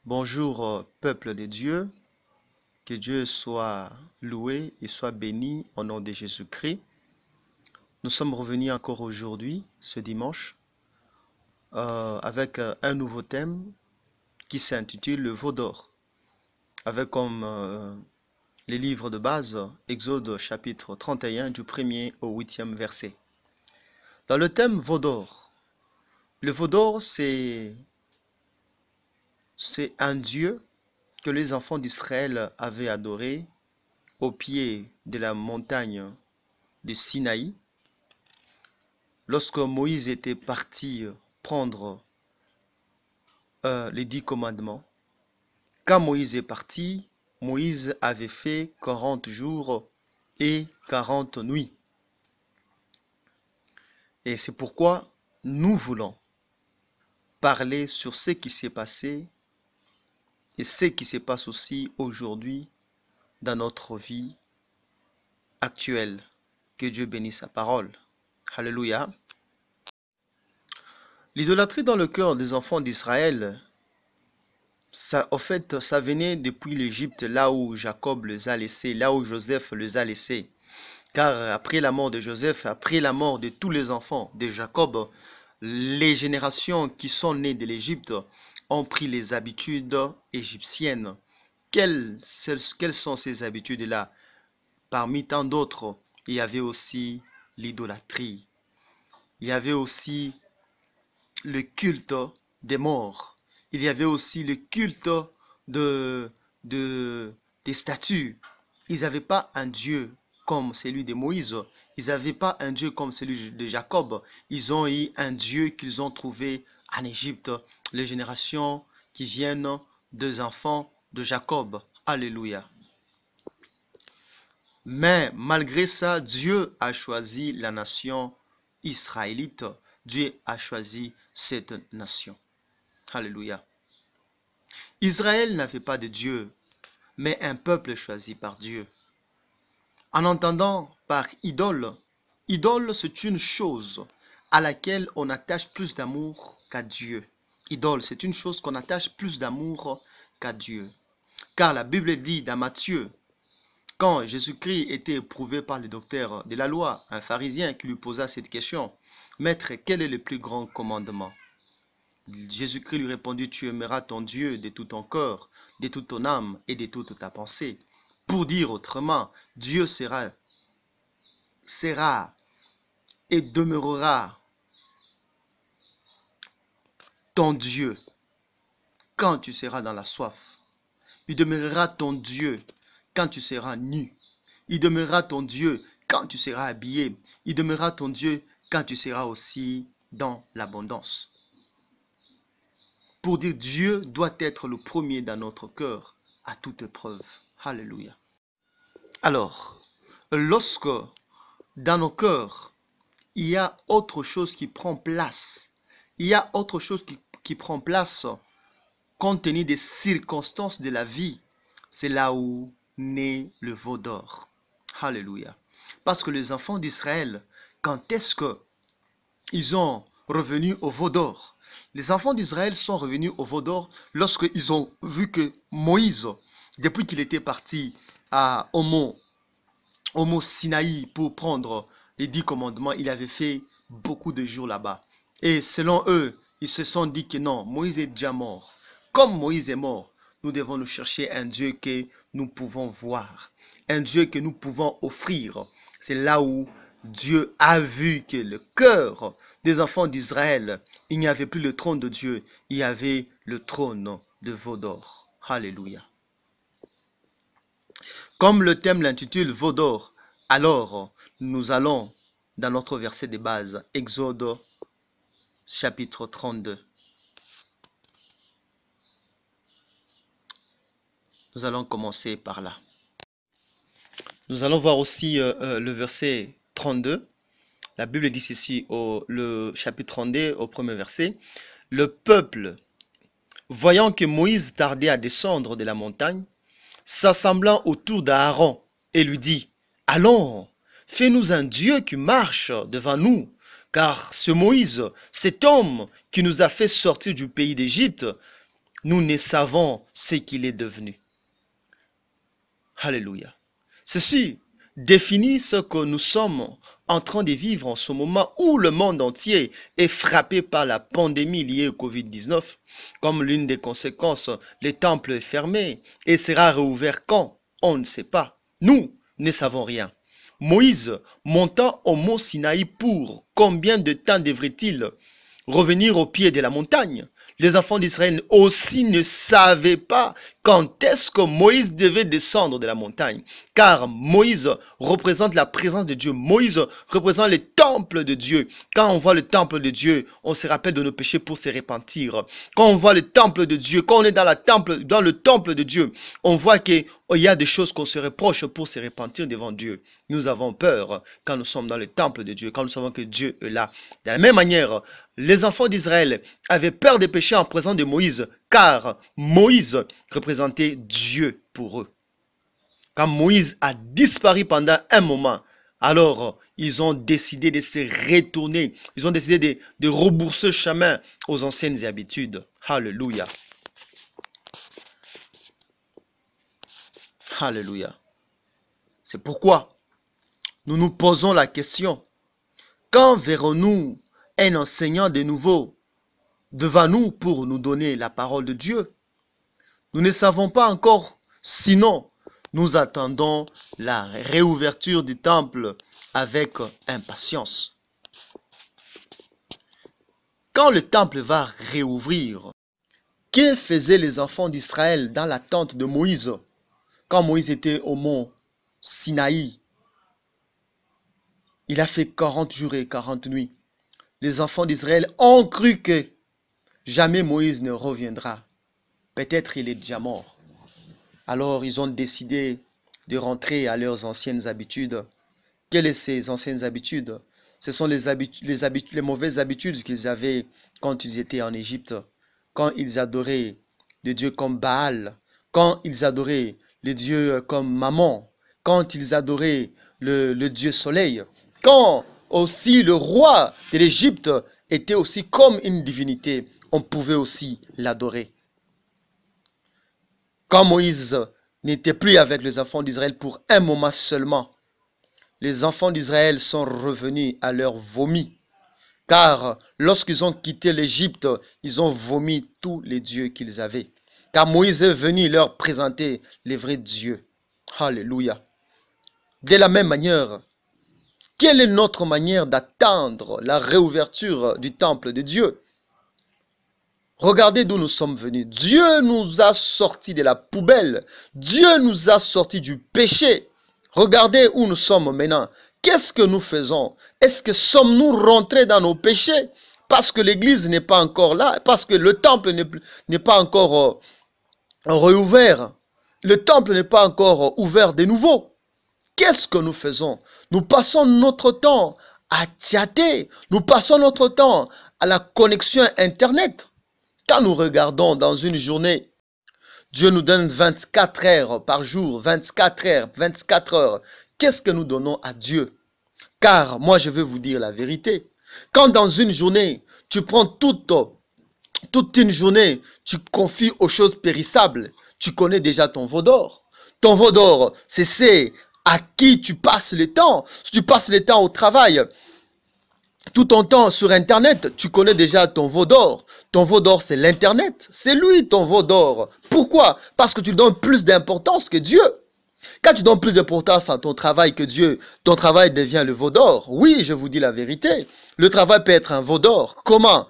Bonjour, peuple de Dieu, que Dieu soit loué et soit béni au nom de Jésus-Christ. Nous sommes revenus encore aujourd'hui, ce dimanche, avec un nouveau thème qui s'intitule le veau d'or, avec comme les livres de base, Exode chapitre 31 du 1er au 8e verset. Dans le thème veau d'or, le veau d'or c'est un dieu que les enfants d'Israël avaient adoré au pied de la montagne de Sinaï, lorsque Moïse était parti prendre les 10 commandements. Quand Moïse est parti, Moïse avait fait 40 jours et 40 nuits. Et c'est pourquoi nous voulons parler sur ce qui s'est passé et ce qui se passe aussi aujourd'hui dans notre vie actuelle. Que Dieu bénisse sa parole. Alléluia. L'idolâtrie dans le cœur des enfants d'Israël, ça venait depuis l'Égypte, là où Jacob les a laissés, là où Joseph les a laissés. Car après la mort de Joseph, après la mort de tous les enfants de Jacob, les générations qui sont nées de l'Égypte ont pris les habitudes égyptiennes. Quelles sont ces habitudes-là? Parmi tant d'autres, il y avait aussi l'idolâtrie. Il y avait aussi le culte des morts. Il y avait aussi le culte des statues. Ils n'avaient pas un Dieu comme celui de Moïse. Ils n'avaient pas un Dieu comme celui de Jacob. Ils ont eu un Dieu qu'ils ont trouvé en Égypte. Les générations qui viennent des enfants de Jacob. Alléluia. Mais malgré ça, Dieu a choisi la nation israélite. Dieu a choisi cette nation. Alléluia. Israël n'avait pas de Dieu, mais un peuple choisi par Dieu. En entendant par idole, idole c'est une chose à laquelle on attache plus d'amour qu'à Dieu. Idole, c'est une chose qu'on attache plus d'amour qu'à Dieu. Car la Bible dit dans Matthieu, quand Jésus-Christ était éprouvé par le docteur de la loi, un pharisien qui lui posa cette question, « Maître, quel est le plus grand commandement ?» Jésus-Christ lui répondit, « Tu aimeras ton Dieu de tout ton cœur, de toute ton âme et de toute ta pensée. » Pour dire autrement, Dieu sera et demeurera ton Dieu quand tu seras dans la soif. Il demeurera ton Dieu quand tu seras nu. Il demeurera ton Dieu quand tu seras habillé. Il demeurera ton Dieu quand tu seras aussi dans l'abondance. Pour dire Dieu doit être le premier dans notre cœur à toute épreuve. Alléluia. Alors, lorsque dans nos cœurs, il y a autre chose qui prend place, il y a autre chose qui prend place compte tenu des circonstances de la vie, c'est là où naît le veau d'or. Alléluia. Parce que les enfants d'Israël, quand est-ce qu'ils ont revenu au veau d'or? Les enfants d'Israël sont revenus au veau d'or lorsqu'ils ont vu que Moïse, depuis qu'il était parti au mont Sinaï pour prendre les 10 commandements, il avait fait beaucoup de jours là-bas. Et selon eux, ils se sont dit que non, Moïse est déjà mort. Comme Moïse est mort, nous devons nous chercher un Dieu que nous pouvons voir, un Dieu que nous pouvons offrir. C'est là où Dieu a vu que le cœur des enfants d'Israël, il n'y avait plus le trône de Dieu, il y avait le trône de veau d'or. Alléluia. Comme le thème l'intitule veau d'or, alors nous allons dans notre verset de base, Exode chapitre 32. Nous allons commencer par là. Nous allons voir aussi le verset 32. La Bible dit ceci, le chapitre 32, au premier verset. Le peuple, voyant que Moïse tardait à descendre de la montagne, s'assemblant autour d'Aaron et lui dit, « Allons, fais-nous un Dieu qui marche devant nous, car ce Moïse, cet homme qui nous a fait sortir du pays d'Égypte, nous ne savons ce qu'il est devenu. Alléluia. Ceci définit ce que nous sommes en train de vivre en ce moment où le monde entier est frappé par la pandémie liée au Covid-19. Comme l'une des conséquences, le temple est fermé et sera rouvert quand? On ne sait pas. Nous ne savons rien. Moïse montant au mont Sinaï pour combien de temps devrait-il revenir au pied de la montagne? Les enfants d'Israël aussi ne savaient pas quand est-ce que Moïse devait descendre de la montagne. Car Moïse représente la présence de Dieu. Moïse représente le temple de Dieu. Quand on voit le temple de Dieu, on se rappelle de nos péchés pour se repentir. Quand on voit le temple de Dieu, quand on est dans le temple de Dieu, on voit qu'il y a des choses qu'on se reproche pour se repentir devant Dieu. Nous avons peur quand nous sommes dans le temple de Dieu, quand nous savons que Dieu est là. De la même manière, les enfants d'Israël avaient peur des péchés en présence de Moïse, car Moïse représentait Dieu pour eux. Quand Moïse a disparu pendant un moment, alors ils ont décidé de se retourner, ils ont décidé de rebourser chemin aux anciennes habitudes. Alléluia. Alléluia. C'est pourquoi nous nous posons la question, quand verrons-nous un enseignant de nouveau devant nous pour nous donner la parole de Dieu? Nous ne savons pas encore, sinon nous attendons la réouverture du temple avec impatience. Quand le temple va réouvrir, que faisaient les enfants d'Israël dans l'attente de Moïse quand Moïse était au mont Sinaï? Il a fait 40 jours et 40 nuits. Les enfants d'Israël ont cru que jamais Moïse ne reviendra. Peut-être il est déjà mort. Alors ils ont décidé de rentrer à leurs anciennes habitudes. Quelles sont ces anciennes habitudes? Ce sont les mauvaises habitudes qu'ils avaient quand ils étaient en Égypte, quand ils adoraient des dieux comme Baal, quand ils adoraient les dieux comme Mammon, quand ils adoraient le dieu soleil, quand aussi le roi de l'Égypte était aussi comme une divinité, on pouvait aussi l'adorer. Quand Moïse n'était plus avec les enfants d'Israël pour un moment seulement, les enfants d'Israël sont revenus à leur vomi. Car lorsqu'ils ont quitté l'Égypte, ils ont vomi tous les dieux qu'ils avaient. Car Moïse est venu leur présenter les vrais dieux. Alléluia. De la même manière, quelle est notre manière d'attendre la réouverture du temple de Dieu? Regardez d'où nous sommes venus. Dieu nous a sortis de la poubelle. Dieu nous a sortis du péché. Regardez où nous sommes maintenant. Qu'est-ce que nous faisons? Est-ce que sommes-nous rentrés dans nos péchés? Parce que l'église n'est pas encore là. Parce que le temple n'est pas encore réouvert. Le temple n'est pas encore ouvert de nouveau. Qu'est-ce que nous faisons? Nous passons notre temps à tâter. Nous passons notre temps à la connexion Internet. Quand nous regardons dans une journée, Dieu nous donne 24 heures par jour, 24 heures, 24 heures. Qu'est-ce que nous donnons à Dieu? Car moi, je vais vous dire la vérité. Quand dans une journée, tu prends toute une journée, tu confies aux choses périssables, tu connais déjà ton veau d'or. Ton veau d'or, c'est à qui tu passes le temps. Si tu passes le temps au travail, tout ton temps sur Internet, tu connais déjà ton veau d'or. Ton veau d'or, c'est l'Internet. C'est lui ton veau d'or. Pourquoi? Parce que tu donnes plus d'importance que Dieu. Quand tu donnes plus d'importance à ton travail que Dieu, ton travail devient le veau d'or. Oui, je vous dis la vérité. Le travail peut être un veau d'or. Comment?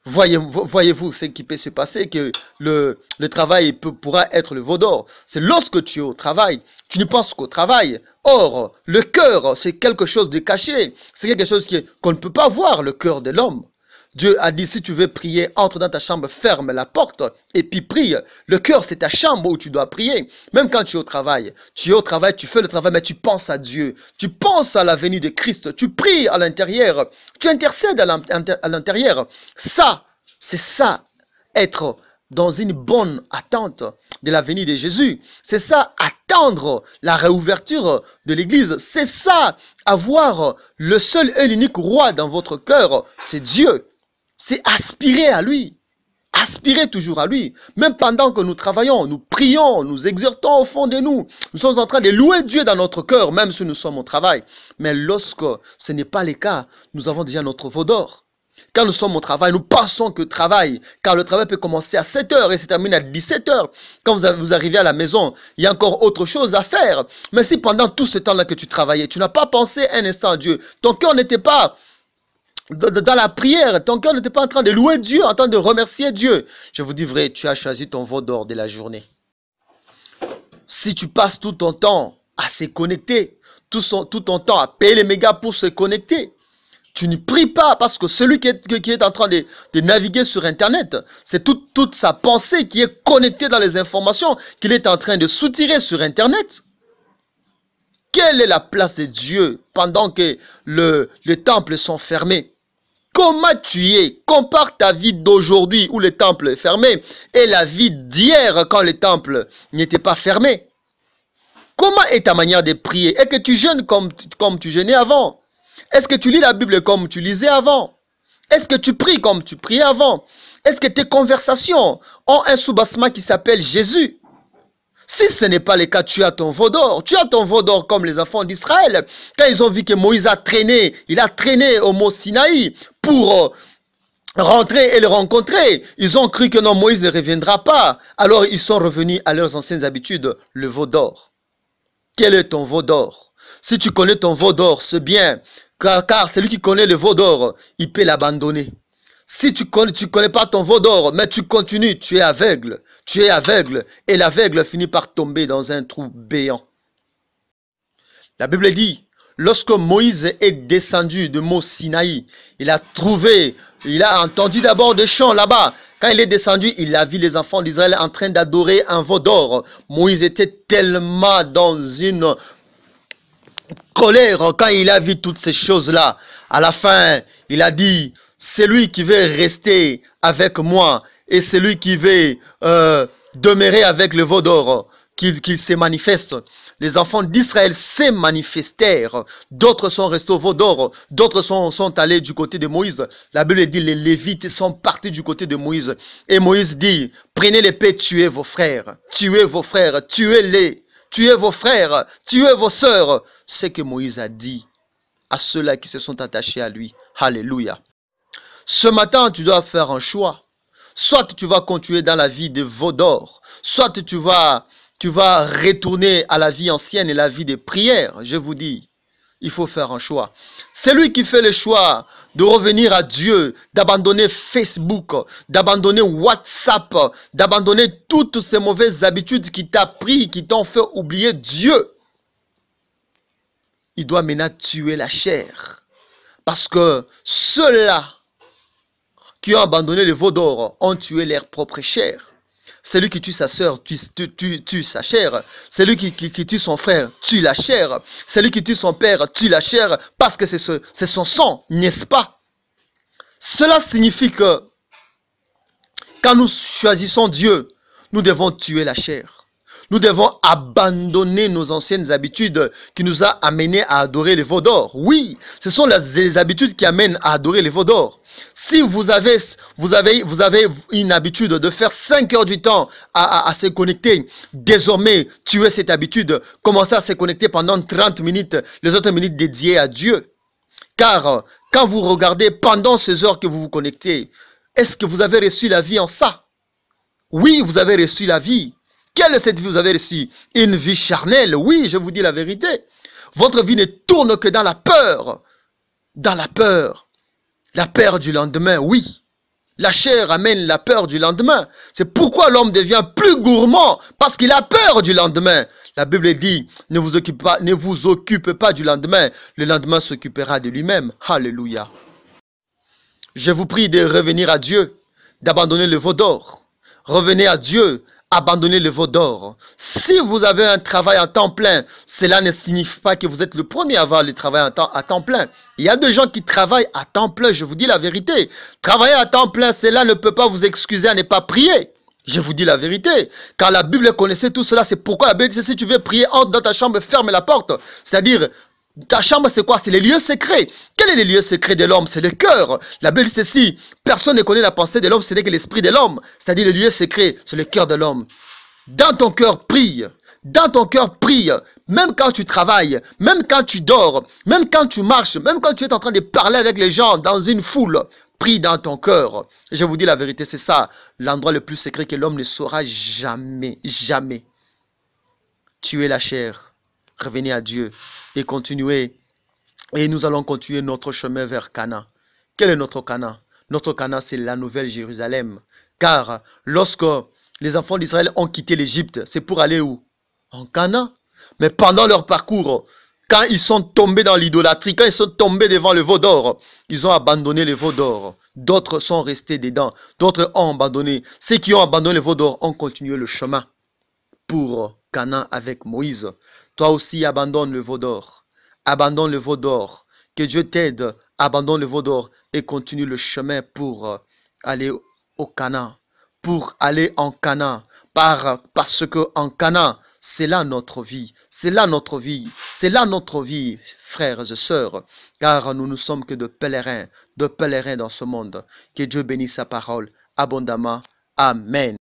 Voyez-vous ce qui peut se passer, que le travail pourra être le veau d'or. C'est lorsque tu es au travail, tu ne penses qu'au travail. Or, le cœur, c'est quelque chose de caché. C'est quelque chose qu'on ne peut pas voir, le cœur de l'homme. Dieu a dit, si tu veux prier, entre dans ta chambre, ferme la porte et puis prie. Le cœur, c'est ta chambre où tu dois prier. Même quand tu es au travail, tu fais le travail, mais tu penses à Dieu. Tu penses à la venue de Christ. Tu pries à l'intérieur. Tu intercèdes à l'intérieur. Ça, c'est ça, être dans une bonne attente de la venue de Jésus. C'est ça, attendre la réouverture de l'église. C'est ça, avoir le seul et l'unique roi dans votre cœur, c'est Dieu. C'est aspirer à lui. aspirer toujours à lui. Même pendant que nous travaillons, nous prions, nous exhortons au fond de nous. Nous sommes en train de louer Dieu dans notre cœur, même si nous sommes au travail. Mais lorsque ce n'est pas le cas, nous avons déjà notre veau d'or. Quand nous sommes au travail, nous pensons que travail, car le travail peut commencer à 7 heures et se termine à 17 heures. Quand vous arrivez à la maison, il y a encore autre chose à faire. Mais si pendant tout ce temps-là que tu travaillais, tu n'as pas pensé un instant à Dieu, ton cœur n'était pas dans la prière, ton cœur n'était pas en train de louer Dieu, en train de remercier Dieu, je vous dis vrai, tu as choisi ton veau d'or de la journée. Si tu passes tout ton temps à se connecter, tout ton temps à payer les mégas pour se connecter, tu ne pries pas parce que celui qui est en train de naviguer sur Internet, c'est toute sa pensée qui est connectée dans les informations qu'il est en train de soutirer sur Internet. Quelle est la place de Dieu pendant que les temples sont fermés? Comment tu es? Compare ta vie d'aujourd'hui où le temple est fermé et la vie d'hier quand le temple n'était pas fermé. Comment est ta manière de prier? Est-ce que tu jeûnes comme tu jeûnais avant? Est-ce que tu lis la Bible comme tu lisais avant? Est-ce que tu pries comme tu priais avant? Est-ce que tes conversations ont un soubassement qui s'appelle Jésus? Si ce n'est pas le cas, tu as ton veau d'or. Tu as ton veau d'or comme les enfants d'Israël. Quand ils ont vu que Moïse a traîné, il a traîné au mont Sinaï pour rentrer et le rencontrer. Ils ont cru que non, Moïse ne reviendra pas. Alors ils sont revenus à leurs anciennes habitudes, le veau d'or. Quel est ton veau d'or? Si tu connais ton veau d'or, c'est bien. Car celui qui connaît le veau d'or, il peut l'abandonner. Si tu connais pas ton veau d'or, mais tu continues, tu es aveugle. Tu es aveugle. Et l'aveugle finit par tomber dans un trou béant. La Bible dit, lorsque Moïse est descendu de mont Sinaï, il a entendu d'abord des chants là-bas. Quand il est descendu, il a vu les enfants d'Israël en train d'adorer un veau d'or. Moïse était tellement dans une colère quand il a vu toutes ces choses-là. À la fin, il a dit, c'est lui qui veut rester avec moi et c'est lui qui veut demeurer avec le veau d'or, qu'il se manifeste. Les enfants d'Israël se manifestèrent. D'autres sont restés au veau d'or. D'autres sont allés du côté de Moïse. La Bible dit, les Lévites sont partis du côté de Moïse. Et Moïse dit, prenez l'épée, tuez vos frères. Tuez vos frères, tuez-les. Tuez vos frères, tuez vos sœurs. C'est ce que Moïse a dit à ceux-là qui se sont attachés à lui. Alléluia. Ce matin, tu dois faire un choix. Soit tu vas continuer dans la vie de veau d'or, soit tu vas retourner à la vie ancienne et la vie des prières. Je vous dis, il faut faire un choix. Celui qui fait le choix de revenir à Dieu, d'abandonner Facebook, d'abandonner WhatsApp, d'abandonner toutes ces mauvaises habitudes qui t'ont pris, qui t'ont fait oublier Dieu, il doit maintenant tuer la chair. Parce que ceux-là qui ont abandonné le veau d'or ont tué leur propre chair. Celui qui tue sa sœur tue sa chair. Celui qui tue son frère tue la chair. Celui qui tue son père tue la chair parce que c'est son sang, n'est-ce pas? Cela signifie que quand nous choisissons Dieu, nous devons tuer la chair. Nous devons abandonner nos anciennes habitudes qui nous a amenés à adorer les veaux d'or. Oui, ce sont les habitudes qui amènent à adorer les veaux d'or. Si vous avez une habitude de faire 5 heures du temps à se connecter, désormais, tuez cette habitude. Commencez à se connecter pendant 30 minutes, les autres minutes dédiées à Dieu. Car quand vous regardez pendant ces heures que vous vous connectez, est-ce que vous avez reçu la vie en ça? Oui, vous avez reçu la vie. Quelle est cette vie que vous avez reçue? Une vie charnelle, oui, je vous dis la vérité. Votre vie ne tourne que dans la peur. Dans la peur. La peur du lendemain, oui. La chair amène la peur du lendemain. C'est pourquoi l'homme devient plus gourmand, parce qu'il a peur du lendemain. La Bible dit, ne vous occupez pas du lendemain. Le lendemain s'occupera de lui-même. Alléluia. Je vous prie de revenir à Dieu, d'abandonner le veau d'or. Revenez à Dieu. Abandonnez le veau d'or. Si vous avez un travail à temps plein, cela ne signifie pas que vous êtes le premier à avoir le travail à temps plein. Il y a des gens qui travaillent à temps plein, je vous dis la vérité. Travailler à temps plein, cela ne peut pas vous excuser à ne pas prier. Je vous dis la vérité. Car la Bible connaissait tout cela, c'est pourquoi la Bible dit, si tu veux prier, entre dans ta chambre, ferme la porte. C'est-à-dire, Ta chambre, c'est quoi? C'est les lieux secrets. Quel est le lieu secret de l'homme? C'est le cœur. La Bible dit ceci. Personne ne connaît la pensée de l'homme, ce n'est que l'esprit de l'homme. C'est-à-dire le lieu secret, c'est le cœur de l'homme. Dans ton cœur, prie. Dans ton cœur, prie. Même quand tu travailles, même quand tu dors, même quand tu marches, même quand tu es en train de parler avec les gens dans une foule, prie dans ton cœur. Je vous dis la vérité, c'est ça, l'endroit le plus secret que l'homme ne saura jamais, jamais. Tuez la chair, revenez à Dieu et continuez. Et nous allons continuer notre chemin vers Canaan. Quel est notre Canaan? Notre Canaan, c'est la nouvelle Jérusalem. Car lorsque les enfants d'Israël ont quitté l'Égypte, c'est pour aller où? En Canaan. Mais pendant leur parcours, quand ils sont tombés dans l'idolâtrie, quand ils sont tombés devant le veau d'or, ils ont abandonné le veau d'or. D'autres sont restés dedans. D'autres ont abandonné. Ceux qui ont abandonné le veau d'or ont continué le chemin pour Canaan avec Moïse. Toi aussi, abandonne le veau d'or. Abandonne le veau d'or. Que Dieu t'aide. Abandonne le veau d'or et continue le chemin pour aller au Canaan. Pour aller en Canaan. Parce que en Canaan, c'est là notre vie. C'est là notre vie. C'est là notre vie, frères et sœurs. Car nous ne sommes que de pèlerins dans ce monde. Que Dieu bénisse sa parole abondamment. Amen.